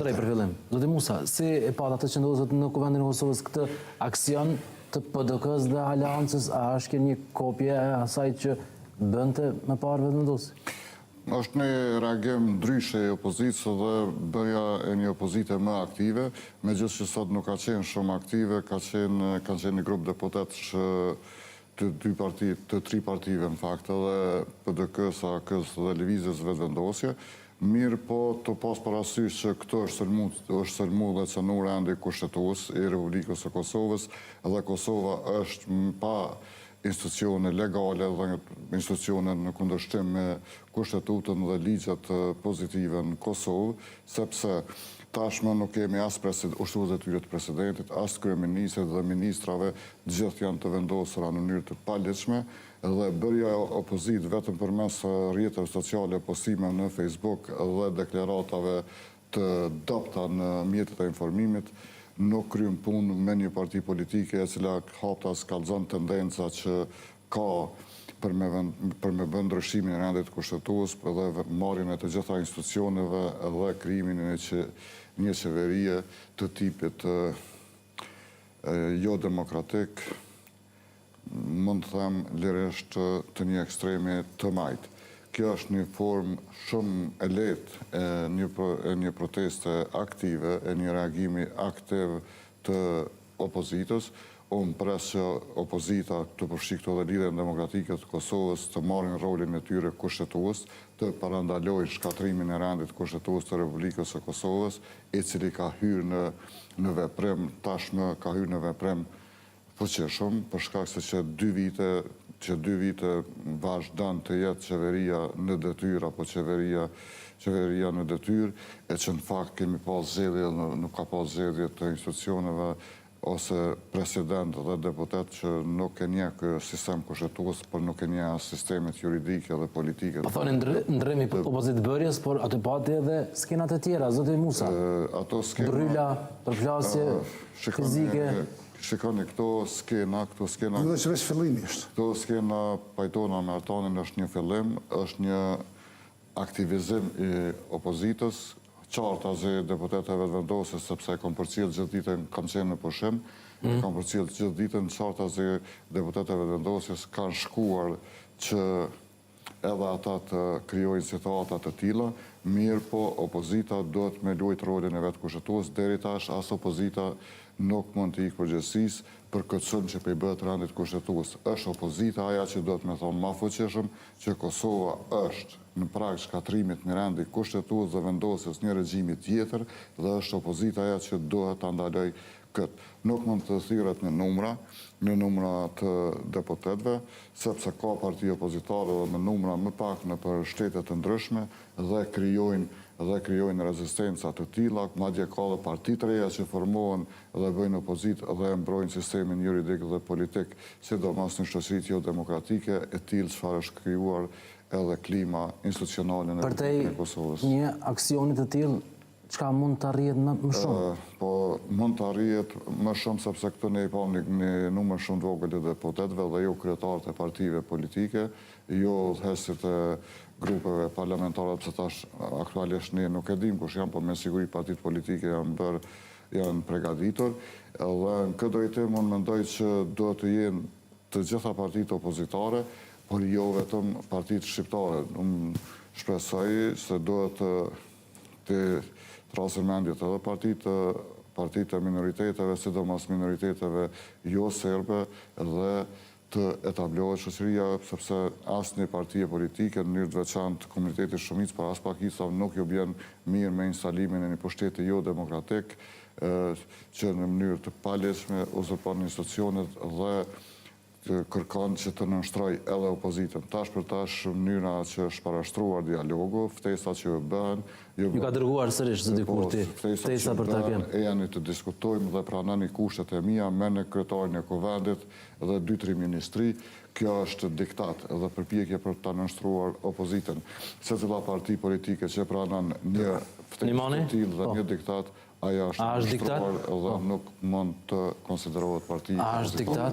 Për fillim, Zoti Musa, si e pat atë që ndodhet në Kuvendin e Kosovës këtë aksion të PDK-s dhe Aleancës, a është kjo një kopje e asaj që bënte më parë vendosje? Është një reagim ndryshe e opozitës dhe bërja e një opozite më aktive, megjithëse që sot nuk ka qenë shumë aktive, kanë qenë një grup deputetësh të tri partive në fakt, edhe PDK-s, AK-s dhe Lëvizjes Vetëvendosje. Mirë po të pas parasysh që këto është sëlmu dhe cënu rendi kushtetues i Republikës së Kosovës dhe Kosova është pa institucione legale dhe institucione në kundërshtim me kushtetutën dhe ligjet pozitive në Kosovë, sepse tashmë nuk kemi as ushtrues detyrat të presidentit, as kryeministrit dhe ministrave, gjithë janë të vendosura në mënyrë të paligjshme dhe bërja opozit vetëm përmes rrjeteve sociale, postime në Facebook dhe deklaratave të dobta në mjetet e informimit nuk kryen punë me një parti politike e cila haptas kallëzon tendenca që ka për me bën ndryshimin e rendit kushtetues dhe marrjen e të gjitha institucioneve dhe krijimin e një qeverie të tipit jo demokratik, mund të them lirisht të një ekstremi të majtë. Kjo është një formë shumë e lehtë e një proteste aktive, e një reagimi aktiv të opozitës. Unë pres që opozita të përfshi këto dhe lidhjen demokratike të Kosovës të marrin rolin e tyre kushtetues, të parandalojnë shkatrimin e rendit kushtetues të Republikës së Kosovës, i cili ka hyrë në veprim, tashmë ka hyrë në veprim fuqishëm, për shkak se që 2 vite vazhdon të jetë qeveria në detyrë apo qeveria në detyrë, e që në fakt kemi pas zgjedhje, nuk ka pas zgjedhje të institucioneve ose president dhe deputet që nuk e nje kë sistem kushtetues, por nuk e nje as sistemet juridike dhe politike. Po thoni ndrimi opozitë bërjes, por aty pati edhe skenat e tjera, Zoti Musa. Ndryla, përplasje fizike. Shikoni, këto skena... Në që veç fillimi është. Këto skena pajtona me Artanin është një fillim, është një aktivizim i opozitës, qarta zë deputetëve vendosës, sepse kam përcjellë gjithë ditën, kam qenë në pushim, kam përcjellë gjithë ditën, qarta zë deputetëve vendosës kanë shkuar që edhe ata të krijojnë situata të tilla, mirë po opozita duhet me luajtur rolin e vet kushtetues, deri tash as opozita nuk mund të ikë përgjegjësisë për këtë sulm që po i bëhet rendit kushtetues. Është opozita ajo që duhet me thonë më fuqishëm që Kosova është në prag shkatrimit në rendin kushtetues dhe vendosjes një regjimi tjetër dhe është opozita ajo që duhet ta ndalojë këtë. Nuk mund të thirret në numra të deputetëve, sepse ka parti opozitare dhe me numra më pak në për shtete të ndryshme dhe krijojnë rezistenca të tilla, madje ka dhe parti të reja që formohen dhe bëjnë opozitë dhe mbrojnë sistemin juridik dhe politik, sidomos në shoqëritë jo demokratike, e tillë çfarë është krijuar edhe klima institucionale në Republikën e Kosovës. Përtej një aksionit të tillë, çka mund të arrihet më shumë? Po mund të arrihet më shumë sepse këtu ne i pam një numër shumë të vogël të deputetëve dhe jo kryetarët e partive politike, jo hesët e grupeve parlamentare, pse tash aktualisht ne nuk e dim kush janë, po me siguri partitë politike janë përgatitur. Dhe në këtë drejtim unë mendoj që duhet të jenë të gjitha partitë opozitare, por jo vetëm partitë shqiptare. Unë shpresoj se duhet të trasin mendjet edhe partitë e minoriteteve, sidomos minoriteteve jo serbe dhe të etablohet shoqëria, sepse asnjë parti politike në mënyrë të veçantë komuniteti shumicës, por as pakisë nuk ju bën mirë me instalimin e një pushteti jo demokratik që në mënyrë të paligjshme uzurpon institucionet dhe kërkon që të nënshtroj edhe opozitën. Tash për tash mënyra që është parashtruar dialogu, ftesat që bëhen... Ju ka dërguar sërish Zoti Kurti, ftesa për takim. E janë të diskutojmë dhe pranoni kushtet e mia me në kryetarin e Kuvendit dhe 2-3 ministri. Kjo është diktat dhe përpjekje për ta nënshtruar opozitën. Secila parti politike që pranon një ftesë të tillë dhe një diktat, ajo është nënshtruar dhe nuk mund të konsiderohet parti opozitore.